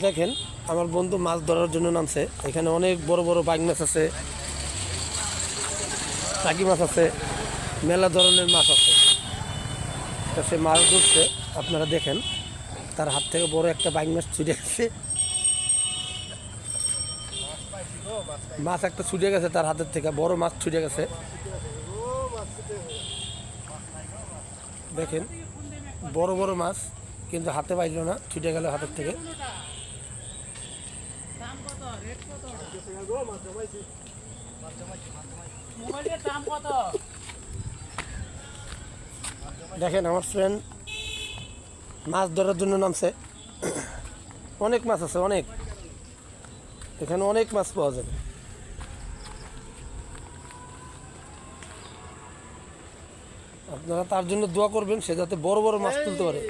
দেখেন আমার বন্ধু মাছ ধরার জন্য নামছে। এখানে অনেক বড় বড় বাইক মাছ আছে, টাকি মাছ আছে, মেলা ধরনের মাছ আছে। তা সে মাছ ধরছে, আপনারা দেখেন তার হাত থেকে বড় একটা বাইক মাছ ছুটে গেছে। মাছ একটা ছুটে গেছে তার হাতের থেকে, বড় মাছ ছুটে গেছে। দেখেন বড় বড় মাছ, কিন্তু হাতে পাইল না, ছুটে গেল হাতের থেকে। দেখেন আমার ফ্রেন্ড মাছ ধরার জন্য নামছে। অনেক মাছ আছে, অনেক, এখানে অনেক মাছ পাওয়া যাবে। আপনারা তার জন্য দোয়া করবেন, সে যাতে বড় বড় মাছ তুলতে পারে।